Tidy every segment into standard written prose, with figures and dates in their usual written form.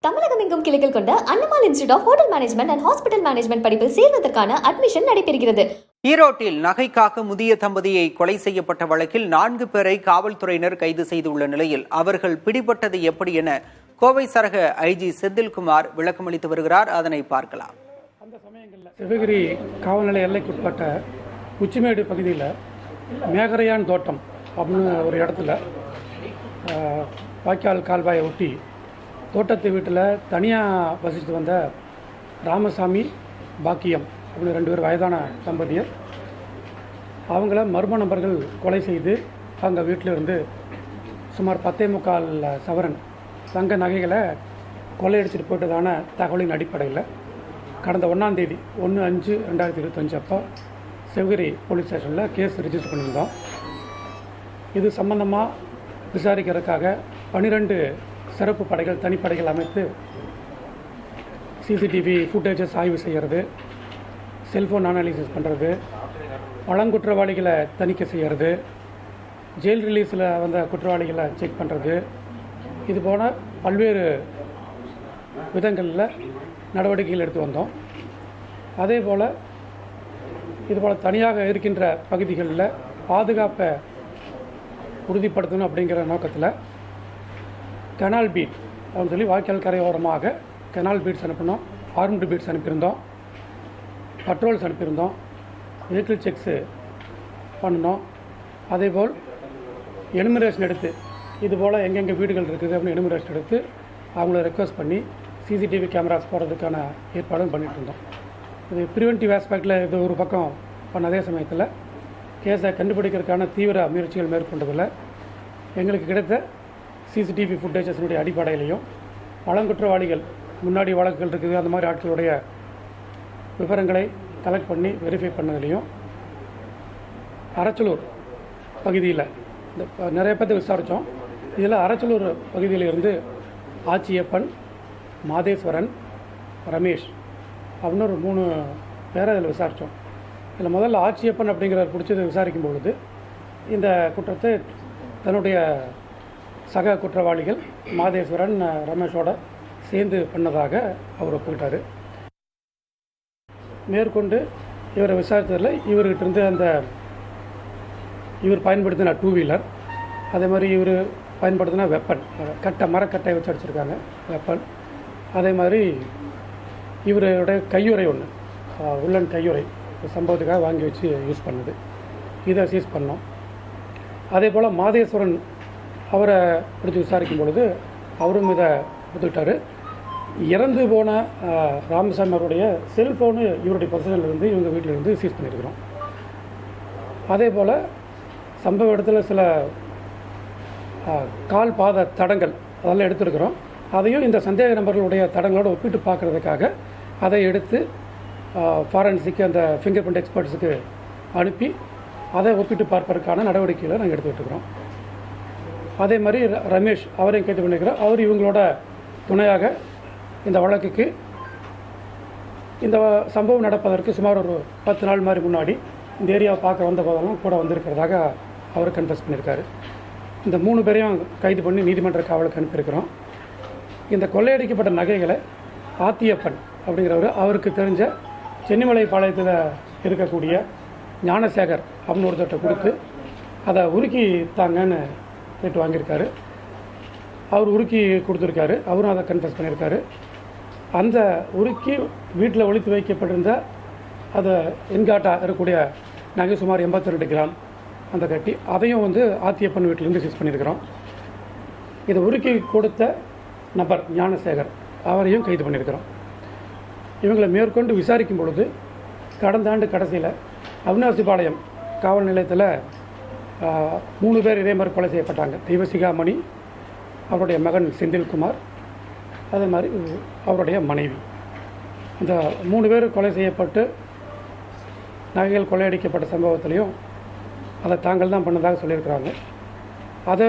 தமிழகம் எங்கும் கிளைகள் கொண்ட Annamal institute of hotel management and hospital management படிப்பில் சேர்வதற்கான அட்மிஷன் நடைபெறுகிறது. ஈரோட்டில் நகைக்காக முதிய தம்பதியை கொலை செய்யப்பட்ட வழக்கில் 4 பேரை காவல்துறையினர் கைது செய்துள்ள நிலையில் அவர்கள் பிடிபட்டது எப்படி என கோவை சரக ஐஜி செந்தில்குமார் விளக்கமளித்து வருகிறார். அதனை பார்க்கலாம். அந்த சமயங்களில் சிவகிரி காவல்நிலைய எல்லைக்குட்பட்ட உச்சிமேடு பகுதியில் மேகரையான் தோட்டம் அப்படின்னு ஒரு இடத்துல வாய்க்கால் கால்வாயை ஒட்டி தோட்டத்து வீட்டில் தனியாக வசித்து வந்த ராமசாமி பாக்கியம் அப்படின்னு 2 பேர் வயதான தம்பதியர். அவங்கள மர்ம நபர்கள் கொலை செய்து அவங்க வீட்டில் இருந்து சுமார் 10.25 சவரன் தங்க நகைகளை கொள்ளையடிச்சிட்டு போயிட்டதான தகவலின் அடிப்படையில் கடந்த 1ஆம் தேதி 1/5/2025 அப்போ சிவகிரி போலீஸ் ஸ்டேஷனில் கேஸ் ரிஜிஸ்டர் பண்ணியிருந்தோம். இது சம்பந்தமாக விசாரிக்கிறதுக்காக 12 சிறப்பு படைகள் தனிப்படைகள் அமைத்து சிசிடிவி ஃபுட்டேஜஸ் ஆய்வு செய்கிறது, செல்ஃபோன் அனாலிசிஸ் பண்ணுறது, பழங்குற்றவாளிகளை தணிக்கை செய்கிறது, ஜெயில் ரிலீஸில் வந்த குற்றவாளிகளை செக் பண்ணுறது, இது போன பல்வேறு விதங்களில் நடவடிக்கைகள் எடுத்து வந்தோம். அதே போல் இதுபோல் தனியாக இருக்கின்ற பகுதிகளில் பாதுகாப்பை உறுதிப்படுத்தணும் அப்படிங்கிற நோக்கத்தில் கெனால் பீட் அப்படின்னு சொல்லி வாய்க்கால் கரையோரமாக கெனால் பீட்ஸ் அனுப்பினோம், ஆர்ம்டு பீட்ஸ் அனுப்பியிருந்தோம், பட்ரோல்ஸ் அனுப்பியிருந்தோம், வெஹிக்கிள் செக்ஸு பண்ணினோம். அதேபோல் எனுமரேஷன் எடுத்து இதுபோல் எங்கெங்கே வீடுகள் இருக்குது அப்படின்னு எனுமரேஷன் எடுத்து அவங்கள ரெக்வஸ்ட் பண்ணி சிசிடிவி கேமராஸ் போடுறதுக்கான ஏற்பாடும் பண்ணிகிட்டு இருந்தோம். இது ப்ரிவென்டிவ் ஆஸ்பெக்டில் இது ஒரு பக்கம் பண்ண அதே சமயத்தில் கேஸை கண்டுபிடிக்கிறதுக்கான தீவிர முயற்சிகள் மேற்கொண்டதில் எங்களுக்கு கிடைத்த சிசிடிவி ஃபுட்டேஜஸினுடைய அடிப்படையிலையும் பழங்குற்றவாளிகள் முன்னாடி வழக்குகள் இருக்குது அந்த மாதிரி ஆட்களுடைய விவரங்களை கலெக்ட் பண்ணி வெரிஃபை பண்ணதுலையும் அரச்சலூர் பகுதியில் இந்த நிறைய பேர்த்து விசாரித்தோம். இதில் அரச்சலூர் பகுதியிலிருந்து ஆச்சியப்பன், மாதேஸ்வரன், ரமேஷ் அப்படின்னு ஒரு 3 பேரை அதில் விசாரித்தோம். இதில் முதல்ல ஆச்சியப்பன் அப்படிங்கிறவர் பிடிச்சதை விசாரிக்கும் பொழுது இந்த குற்றத்தை தன்னுடைய சக குற்றவாளிகள் மாதேஸ்வரன், ரமேஷோட சேர்ந்து பண்ணதாக அவர் ஒப்புக்கிட்டார். மேற்கொண்டு இவரை விசாரித்ததில் இவர்கிட்ட அந்த இவர் பயன்படுத்தின 2 வீலர், அதே மாதிரி இவர் பயன்படுத்தின வெப்பன், மரக்கட்டை வச்சு அடிச்சிருக்காங்க வெப்பன், அதே மாதிரி இவருடைய கையுறை ஒன்று உள்ளன் கையுறை சம்பவத்துக்காக வாங்கி வச்சு யூஸ் பண்ணது, இதை சீஸ் பண்ணோம். அதே போல் மாதேஸ்வரன் அவரை பிடிச்சி விசாரிக்கும் பொழுது அவரும் இதை ஒத்துக்கிட்டார். இறந்து போன ராமசாமி அவருடைய செல்ஃபோனு இவருடைய பொசிஷன்லேருந்து இவங்க வீட்டிலேருந்து சீஸ் பண்ணியிருக்கிறோம். அதே போல் சம்பவ இடத்துல சில கால் பாத தடங்கள் அதெல்லாம் எடுத்துருக்கிறோம். அதையும் இந்த சந்தேக நபர்களுடைய தடங்களோடு ஒப்பிட்டு பார்க்குறதுக்காக அதை எடுத்து ஃபாரன்சிக்கு அந்த ஃபிங்கர் பிரிண்ட் எக்ஸ்பர்ட்ஸுக்கு அனுப்பி அதை ஒப்பிட்டு பார்ப்பதற்கான நடவடிக்கைகளை நாங்கள் எடுத்துக்கிட்டு இருக்கிறோம். அதே மாதிரி ரமேஷ் அவரையும் கேட்டு பண்ணிக்கிறோம். அவர் இவங்களோட துணையாக இந்த வழக்குக்கு இந்த சம்பவம் நடப்பதற்கு சுமார் ஒரு 10 நாள் மாதிரி முன்னாடி இந்த ஏரியாவை பார்க்க வந்த போதெல்லாம் கூட வந்திருக்கிறதாக அவர் கன்ஃபஸ் பண்ணியிருக்காரு. இந்த 3 பேரையும் கைது பண்ணி நீதிமன்ற காவலுக்கு அனுப்பியிருக்கிறோம். இந்த கொள்ளையடிக்கப்பட்ட நகைகளை ஆத்தியப்பன் அப்படிங்கிறவர் அவருக்கு தெரிஞ்ச சென்னிமலை பாளையத்தில் இருக்கக்கூடிய ஞானசேகர் அப்படின்னு ஒருத்தர்கிட்ட கொடுத்து அதை உருக்கி தாங்கன்னு கேட்டு வாங்கியிருக்காரு. அவர் உருக்கி கொடுத்துருக்காரு, அவரும் அதை கன்ஃபஸ் பண்ணியிருக்காரு. அந்த உருக்கி வீட்டில் ஒளித்து வைக்கப்பட்டிருந்த அதை என்காட்டா இருக்கக்கூடிய நகை சுமார் 82 கிராம் அந்த கட்டி அதையும் ஆத்தியப்பன் வீட்டிலேருந்து சீஸ் பண்ணியிருக்கிறோம். இதை உருக்கி கொடுத்த நபர் ஞானசேகர் அவரையும் கைது பண்ணியிருக்கிறோம். இவங்களை மேற்கொண்டு விசாரிக்கும் பொழுது கடந்த ஆண்டு கடைசியில் அவினாசிபாளையம் காவல் நிலையத்தில் 3 பேர் இதே மாதிரி கொலை செய்யப்பட்டாங்க. தெய்வசிகாமணி, அவருடைய மகன் செந்தில்குமார், அதே மாதிரி அவருடைய மனைவி. இந்த 3 பேர் கொலை செய்யப்பட்டு நகைகள் கொள்ளையடிக்கப்பட்ட சம்பவத்திலையும் அதை தாங்கள் தான் பண்ணதாக சொல்லியிருக்கிறாங்க. அதை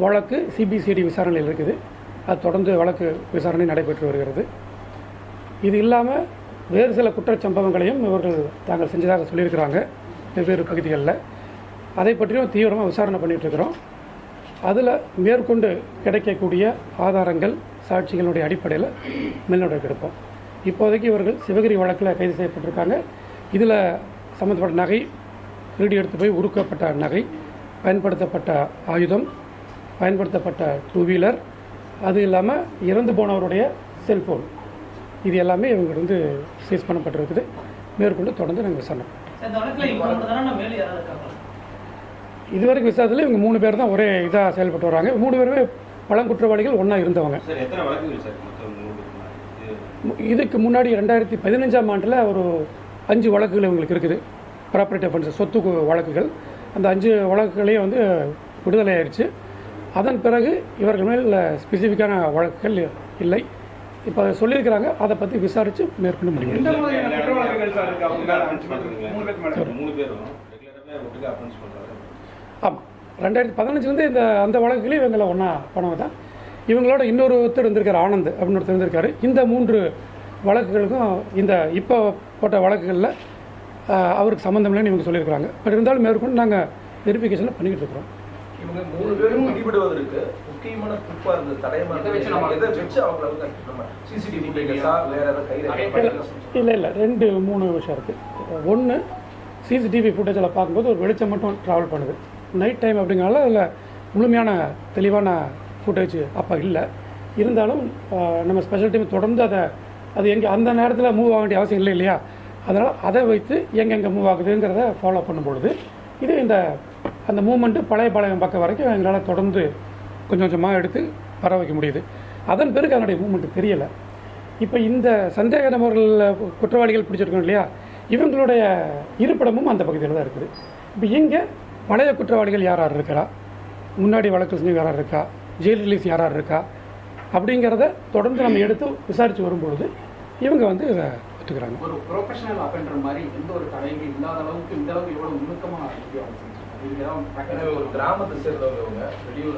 வழக்கு சிபிசிஐடி விசாரணையில் இருக்குது. அது தொடர்ந்து வழக்கு விசாரணை நடைபெற்று வருகிறது. இது இல்லாமல் வேறு சில குற்றச்சம்பவங்களையும் இவர்கள் தாங்கள் செஞ்சதாக சொல்லியிருக்கிறாங்க வெவ்வேறு பகுதிகளில். அதை பற்றியும் தீவிரமாக விசாரணை பண்ணிகிட்ருக்கிறோம். அதில் மேற்கொண்டு கிடைக்கக்கூடிய ஆதாரங்கள் சாட்சிகளுடைய அடிப்படையில் மேல் நடவடிக்கை எடுப்போம். இப்போதைக்கு இவர்கள் சிவகிரி வழக்கில் கைது செய்யப்பட்டிருக்காங்க. இதில் சம்மந்தப்பட்ட நகை, திருடி எடுத்து போய் உருக்கப்பட்ட நகை, பயன்படுத்தப்பட்ட ஆயுதம், பயன்படுத்தப்பட்ட டூ வீலர், அது இல்லாமல் இறந்து போனவருடைய செல்ஃபோன், இது எல்லாமே இவங்க சீஸ் பண்ணப்பட்டிருக்குது. மேற்கொண்டு தொடர்ந்து நாங்கள் விசாரணை. இதுவரைக்கும் விசாரத்தில் இவங்க 3 பேர் தான் ஒரே இதாக செயல்பட்டு வராங்க. 3 பேருமே பழங்குற்றவாளிகள் ஒன்றா இருந்தவங்க. இதுக்கு முன்னாடி 2015ஆம் ஆண்டில் ஒரு 5 வழக்குகள் இவங்களுக்கு இருக்குது. ப்ராப்பர்ட்டி அஃபென்ஸ், சொத்து வழக்குகள். அந்த 5 வழக்குகளையும் விடுதலை ஆயிடுச்சு. அதன் பிறகு இவர்கள் மேல் ஸ்பெசிஃபிக்கான வழக்குகள் இல்லை. இப்போ சொல்லியிருக்கிறாங்க, அதை பற்றி விசாரித்து மேற்கொண்டு முடியும். ஆமாம், 2015 அந்த வழக்குகளையும் இவங்களை ஒன்றா போனவங்க தான். இவங்களோட இன்னொரு ஒருத்தர் இருந்திருக்காரு, ஆனந்த் அப்படின்னு ஒருத்தர் இருந்திருக்காரு. இந்த 3 வழக்குகளுக்கும் இந்த இப்போ போட்ட வழக்குகளில் அவருக்கு சம்மந்தம் இல்லைன்னு இவங்க சொல்லியிருக்கிறாங்க. பட் இருந்தாலும் மேற்கொண்டு நாங்கள் வெரிஃபிகேஷனில் பண்ணிக்கிட்டு இருக்கிறோம். இவங்க 3 பேரும் பிடிபடுவதற்கு முக்கியமான குறிப்பாக இருந்த தடயமாக சிசிடிவி இல்லை 2-3 விஷயம் இருக்குது. ஒன்று, சிசிடிவி ஃபுட்டேஜில் பார்க்கும்போது ஒரு வெளிச்சம் மட்டும் ட்ராவல் பண்ணுது. நைட் டைம் அப்படிங்கிறனால அதில் முழுமையான தெளிவான ஃபுட்டேஜ் அப்போ இல்லை. இருந்தாலும் நம்ம ஸ்பெஷல் டீம் தொடர்ந்து அது எங்கே அந்த நேரத்தில் மூவ் ஆக வேண்டிய அவசியம் இல்லை இல்லையா? அதனால் அதை வைத்து எங்கெங்கே மூவ் ஆகுதுங்கிறத ஃபாலோ பண்ணும்பொழுது இது அந்த மூமெண்ட்டு பழைய பாளையம் பக்கம் வரைக்கும் எங்களால் தொடர்ந்து கொஞ்சம் கொஞ்சமாக எடுத்து வர வைக்க முடியுது. அதன் பிறகு அதனுடைய மூமெண்ட்டு தெரியலை. இப்போ இந்த சந்தேக நபர்கள் குற்றவாளிகள் பிடிச்சிருக்கோம் இல்லையா, இவங்களுடைய இருப்பிடமும் அந்த பகுதியில் தான் இருக்குது. இப்போ இங்கே பழைய குற்றவாளிகள் யார் இருக்கிறா, முன்னாடி வழக்கு செஞ்சு யார் இருக்கா, ஜெயில் ரிலீஸ் யார் இருக்கா அப்படிங்கிறத தொடர்ந்து நம்ம எடுத்து விசாரித்து வரும்பொழுது இவங்க இதை ஒத்துக்கிறாங்க. ஒரு ப்ரொஃபஷனல் அஃபெண்டர் மாதிரி எந்த ஒரு தடையும் இல்லாத அளவுக்கு இந்த அளவுக்கு எவ்வளோ நுணுக்கமாக ஒரு கிராமத்தை சேர்ந்தவங்க வெளியூர்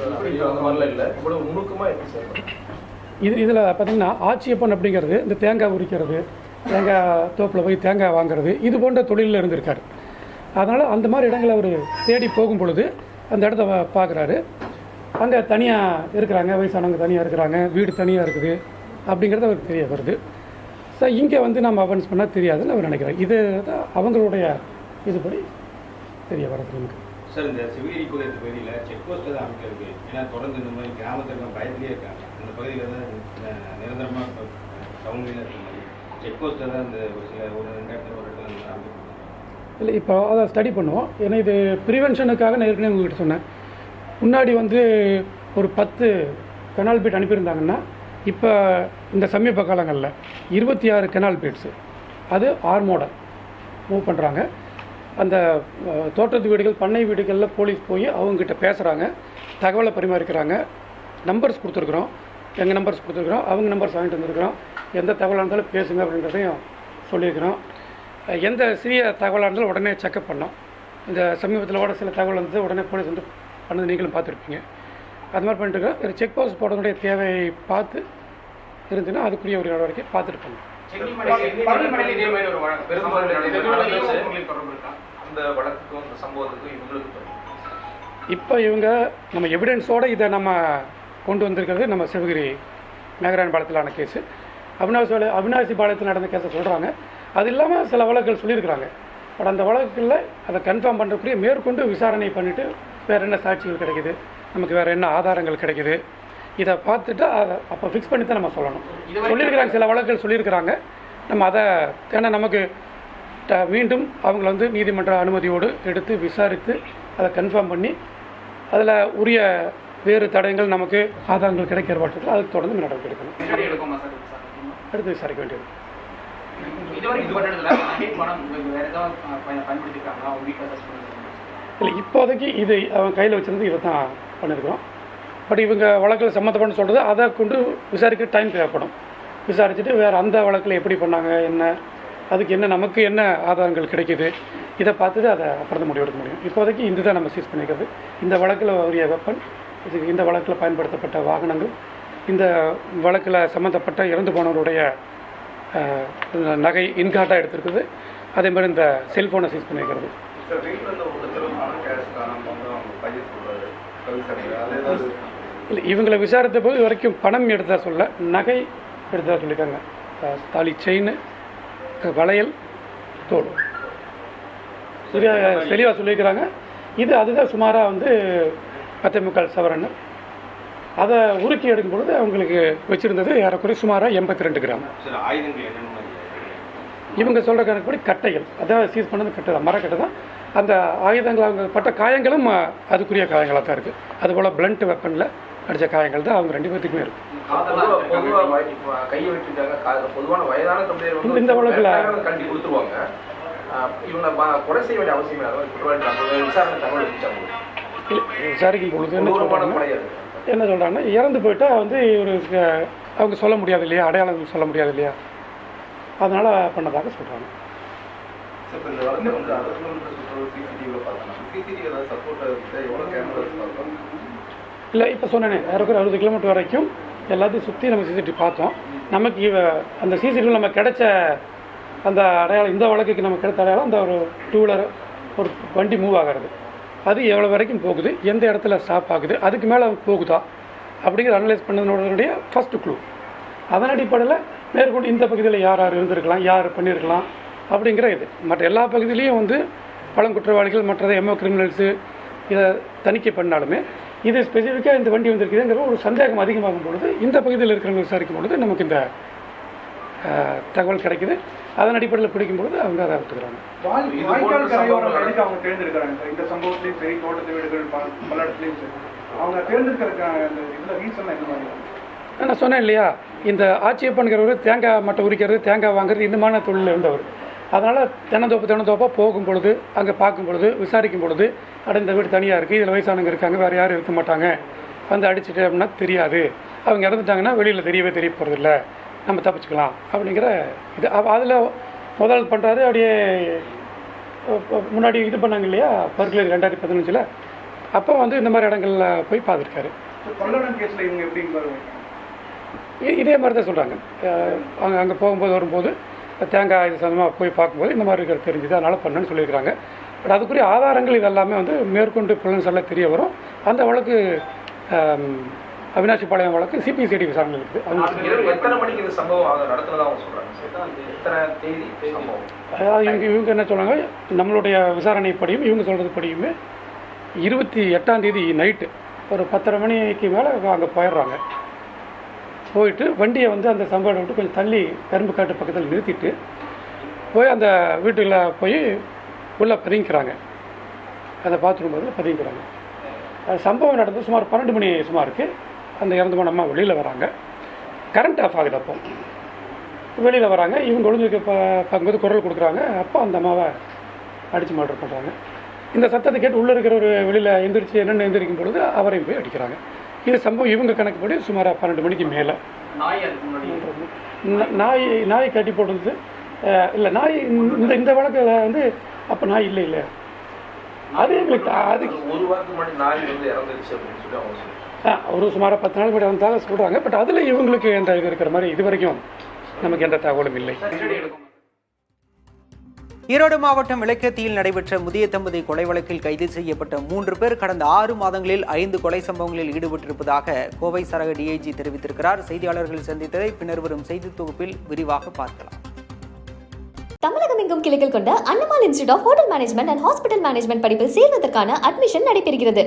இல்லை, இவ்வளவு நுணுக்கமாக எப்படி சேர்ந்தோம்? இதில் பார்த்தீங்கன்னா ஆட்சியப்பன் அப்படிங்கிறது இந்த தேங்காய் உரிக்கிறது, தேங்காய் தோப்பில் போய் தேங்காய் வாங்குறது, இது போன்ற தொழிலில் இருந்திருக்காரு. அதனால் அந்த மாதிரி இடங்களை அவர் தேடி போகும் பொழுது அந்த இடத்த பார்க்குறாரு. அங்கே தனியாக இருக்கிறாங்க, வயசானவங்க தனியாக இருக்கிறாங்க, வீடு தனியாக இருக்குது அப்படிங்கிறது அவருக்கு தெரிய வருது. ஸோ இங்கே நம்ம அஃபென்ஸ் பண்ணால் தெரியாதுன்னு அவர் நினைக்கிறார். இது தான் அவங்களுடைய இதுபடி தெரிய வர்றது நமக்கு. சார், இந்த சிவகிரி பகுதியில் செக் போஸ்ட் தான் அமைக்கிறது. ஏன்னா தொடர்ந்து இந்த மாதிரி கிராமத்தில் பயத்திலே இருக்காங்க. அந்த பகுதியில் தான் நிரந்தரமாக டவுன்லேயே இருக்க மாதிரி செக் போஸ்ட்டை தான் இந்த ஒரு சில ஒரு 2 இடத்துல ஒரு இடத்துல அமைக்கிறாங்க. இல்லை, இப்போ அதை ஸ்டடி பண்ணுவோம். ஏன்னா இது ப்ரிவென்ஷனுக்காக நான் ஏற்கனவே உங்கள்கிட்ட சொன்னேன். முன்னாடி ஒரு 10 கெனால் பீட் அனுப்பியிருந்தாங்கன்னா இப்போ இந்த சமீப காலங்களில் 26 கெனால் பீட்ஸு அது ஆர்மோட மூவ் பண்ணுறாங்க. அந்த தோட்டத்து வீடுகள், பண்ணை வீடுகளில் போலீஸ் போய் அவங்ககிட்ட பேசுகிறாங்க, தகவலை பரிமாறிக்கிறாங்க. நம்பர்ஸ் கொடுத்துருக்குறோம், எங்கள் நம்பர்ஸ் கொடுத்துருக்குறோம், அவங்க நம்பர்ஸ் வாங்கிட்டு வந்துருக்குறோம். எந்த தகவலாக இருந்தாலும் பேசுங்க அப்படின்றதையும் சொல்லியிருக்கிறோம். எந்த சிறிய தகவலாக இருந்தாலும் உடனே செக்அப் பண்ணோம். இந்த சமீபத்தில் கூட சில தகவல் வந்து உடனே போலீஸ் பண்ணது நீங்களும் பார்த்துருப்பீங்க. அது மாதிரி பண்ணிட்டு இருக்கோம். ஒரு செக் போஸ்ட் போடுறதுடைய தேவையை பார்த்து இருந்துன்னா அதுக்குரிய ஒரு நடவடிக்கை பார்த்துட்டு பண்ணோம். இப்போ இவங்க நம்ம எவிடன்ஸோடு இதை நம்ம கொண்டு வந்திருக்கிறது நம்ம சிவகிரி மேகராயன் பாளையத்திலான கேஸு. அவினாசி பாளையத்தில் நடந்த கேஸை சொல்கிறாங்க. அது இல்லாமல் சில வழக்குகள் சொல்லியிருக்கிறாங்க. பட் அந்த வழக்குகளில் அதை கன்ஃபார்ம் பண்ணுறதுக்குரிய மேற்கொண்டு விசாரணை பண்ணிவிட்டு வேறு என்ன சாட்சிகள் கிடைக்குது, நமக்கு வேறு என்ன ஆதாரங்கள் கிடைக்குது, இதை பார்த்துட்டு அதை அப்போ ஃபிக்ஸ் பண்ணி தான் நம்ம சொல்லணும். சொல்லியிருக்கிறாங்க, சில வழக்குகள் சொல்லியிருக்கிறாங்க. நம்ம அதை ஏன்னா நமக்கு மீண்டும் அவங்கள நீதிமன்ற அனுமதியோடு எடுத்து விசாரித்து அதை கன்ஃபார்ம் பண்ணி அதில் உரிய வேறு தடயங்கள் நமக்கு ஆதாரங்கள் கிடைக்கிற பட்சத்தில் அதுக்கு தொடர்ந்து நடவடிக்கை எடுக்கணும். எடுத்து விசாரிக்க வேண்டியது. இல்லை, இப்போதைக்கு இது அவன் கையில் வச்சிருந்து இதை தான் பண்ணியிருக்கிறோம். பட் இவங்க வழக்கில் சம்மந்தப்பட்டு சொல்கிறது அதை கொண்டு விசாரிக்க டைம் தேவைப்படும். விசாரிச்சுட்டு வேறு அந்த வழக்கில் எப்படி பண்ணாங்க, என்ன அதுக்கு என்ன நமக்கு என்ன ஆதாரங்கள் கிடைக்கிது, இதை பார்த்துட்டு அதை அப்புறம் முடிவெடுக்க முடியும். இப்போதைக்கு இந்த தான் நம்ம சீஸ் பண்ணிக்கிறது. இந்த வழக்கில் உரிய வெப்பன், இந்த வழக்கில் பயன்படுத்தப்பட்ட வாகனங்கள், இந்த வழக்கில் சம்மந்தப்பட்ட இறந்து போனவருடைய நகை இன்கார்ட்டாக எடுத்துருக்குது. அதே மாதிரி இந்த செல்ஃபோனை சீஸ் பண்ணிக்கிறது. இல்லை, இவங்களை விசாரித்த போது இது வரைக்கும் பணம் எடுத்ததா சொல்ல, நகை எடுத்ததா சொல்லியிருக்காங்க. தாலி, செயின், வளையல், தோடு தெளிவாக சொல்லியிருக்கிறாங்க. அதுதான் சுமாராக வந்து 10.25 சவரன். அதை உருக்கி எடுக்கும் பொழுது அவங்களுக்கு வச்சுருந்தது ஏறக்குறைய சுமாராக 82 கிராம். இவங்க சொல்கிற கணக்குப்படி கட்டைகள், அதான் சீஸ் பண்ணது கட்டை தான், மரக்கட்டை தான். அந்த ஆயுதங்கள் அவங்க பட்ட காயங்களும் அதுக்குரிய காயங்களாக தான் இருக்குது. அதுபோல் பிளண்ட் வெப்பனில் அடித்த காயங்கள் தான் அவங்க 2 பேர்த்துக்குமே இருக்குது. இந்த வழக்கில் விசாரிக்கும் பொழுது என்ன சொல்கிறாங்கன்னா, இறந்து போயிட்டா வந்து இவருக்கு அவங்க சொல்ல முடியாது இல்லையா, அடையாளம் சொல்ல முடியாது இல்லையா, அதனால் பண்ணதாக சொல்கிறாங்க. இல்லை, இப்போ சொன்னேனே ஏறக்குறைய 60 கிலோமீட்டர் வரைக்கும் எல்லாத்தையும் சுற்றி நம்ம சிசிடிவி பார்த்தோம். நமக்கு அந்த சிசிடிவி நம்ம கிடைச்ச அந்த அடையாளம், இந்த வழக்குக்கு நம்ம கிடைத்த அடையாளம் அந்த ஒரு 2 வீலர், ஒரு வண்டி மூவ் ஆகிறது, அது எவ்வளோ வரைக்கும் போகுது, எந்த இடத்துல ஸ்டாப் ஆகுது, அதுக்கு மேலே போகுதா அப்படிங்கிற அனலைஸ் பண்ணதனுடைய ஃபர்ஸ்ட் க்ளூ. அதன் அடிப்படையில் மேற்கொண்டு இந்த பகுதியில் யார் யார் இருந்திருக்கலாம், யார் பண்ணியிருக்கலாம் அப்படிங்கிற இது. மற்ற எல்லா பகுதியிலையும் வந்து பழங்குற்றவாளிகள், மற்றது எம்ஓ கிரிமினல்ஸு இதை தணிக்கை பண்ணாலுமே இது ஸ்பெசிஃபிக்காக இந்த வண்டி வந்திருக்குதுங்கிற ஒரு சந்தேகம் அதிகமாகும் பொழுது இந்த பகுதியில் இருக்கிறவங்க விசாரிக்கும் பொழுது நமக்கு இந்த தகவல் கிடைக்குது. அதன் அடிப்படையில் பிடிக்கும் பொழுது அவங்க அதை எடுத்துக்கிறாங்க. அவங்க தேர்ந்தெடுக்கிறாங்க சார், இந்த சம்பவத்திலையும் சரி, தோட்டத்து வீடுகள் பல இடத்துலையும் சரி, அவங்க தேர்ந்தெடுக்கிறதுக்கான இந்த ரீசன் என்ன மாதிரி? நான் சொன்னேன் இல்லையா, இந்த ஆட்சியப்பன்கிறவர் தேங்காய் மட்டை உரிக்கிறது, தேங்காய் வாங்குறது, இந்த மாதிரி தொழில் இருந்தவர். அதனால் தினந்தோப்பாக போகும் பொழுது, அங்கே பார்க்கும் பொழுது, விசாரிக்கும் பொழுது, இந்த வீடு தனியாக இருக்குது, இதில் வயசானவங்க இருக்காங்க, வேறு யாரும் இருக்க மாட்டாங்க, வந்து அடிச்சுட்டு அப்படின்னா தெரியாது, அவங்க இறந்துட்டாங்கன்னா வெளியில் தெரிய போகிறதில்ல, நம்ம தப்பிச்சுக்கலாம் அப்படிங்கிற இது. அதில் முதல் பண்ணுறாரு. அப்படியே முன்னாடி இது பண்ணாங்க இல்லையா, பர்க்லரி 2015 அப்போ வந்து இந்த மாதிரி இடங்களில் போய் பார்த்துருக்காரு. இதே மாதிரி தான் சொல்கிறாங்க. அங்கே போகும்போது வரும்போது தேங்காய் இது சம்பந்தமாக போய் பார்க்கும்போது இந்த மாதிரி இருக்கிறது தெரிஞ்சுது, அதனால் பண்ணுன்னு சொல்லியிருக்கிறாங்க. பட் அதுக்குரிய ஆதாரங்கள் இதெல்லாமே வந்து மேற்கொண்டு புலன்சாரில் தெரிய வரும். அந்த வழக்கு அவினாசிபாளையம் வழக்கு சிபிசிஐடி விசாரணை இருக்குது. இவங்க என்ன சொல்கிறாங்க, நம்மளுடைய விசாரணைப்படியும் இவங்க சொல்கிறது படியுமே 28ஆம் தேதி நைட்டு ஒரு 10:30 மணிக்கு மேலே அங்கே போயிடுறாங்க. போயிட்டு வண்டியை வந்து அந்த சம்பவத்தை விட்டு கொஞ்சம் தள்ளி கரும்பு காட்டு பக்கத்தில் நிறுத்திட்டு போய் அந்த வீட்டில் போய் உள்ளே பதுங்கிக்கிறாங்க. அந்த பாத்ரூம் பதில் பதுங்கிக்கிறாங்க. சம்பவம் நடந்து சுமார் 12 மணி சுமாருக்கு அந்த இறந்து போன அம்மா வெளியில் வராங்க. கரண்ட் ஆஃப் ஆகுது. அப்போ வெளியில் வராங்க. இவங்க ஒளிஞ்சுக்க பார்க்கும்போது குரல் கொடுக்குறாங்க. அப்போ அந்த அம்மாவை அடித்து மர்டர் பண்ணுறாங்க. இந்த சத்தத்தை கேட்டு உள்ளே இருக்கிற ஒரு வெளியில் எந்திரிச்சு என்னென்ன எந்திரிக்கும் பொழுது அவரையும் போய் அடிக்கிறாங்க. இது சம்பவம் இவங்க கணக்குப்படி சுமாராக 12 மணிக்கு மேலே. நாய் கட்டி போட்டுருது. இல்லை, நாய் இந்த வழக்கில் வந்து அப்போ நாய் இல்லை இல்லையா, அது எங்களுக்கு அது ஒரு சுமாராக 10 நாள் கூட வந்தாக சொல்கிறாங்க. பட் அதில் இவங்களுக்கு எந்த இது இருக்கிற மாதிரி இது வரைக்கும் நமக்கு எந்த தகவலும் இல்லை. ஈரோடு மாவட்டம் விளக்கேத்தியில் நடைபெற்ற முதிய தம்பதி கொலை வழக்கில் கைது செய்யப்பட்ட 3 பேர் கடந்த 6 மாதங்களில் 5 கொலை சம்பவங்களில் ஈடுபட்டிருப்பதாக கோவை சரக டிஐஜி தெரிவித்திருக்கிறார். செய்தியாளர்கள் சந்தித்ததை பின்னர் வரும் செய்தி தொகுப்பில் விரிவாக பார்க்கலாம். தமிழகம் எங்கும் கிளைகள் கொண்ட Annamal institute of hotel management and hospital management படிப்பில் சேர்வதற்கான அட்மிஷன் நடைபெறுகிறது.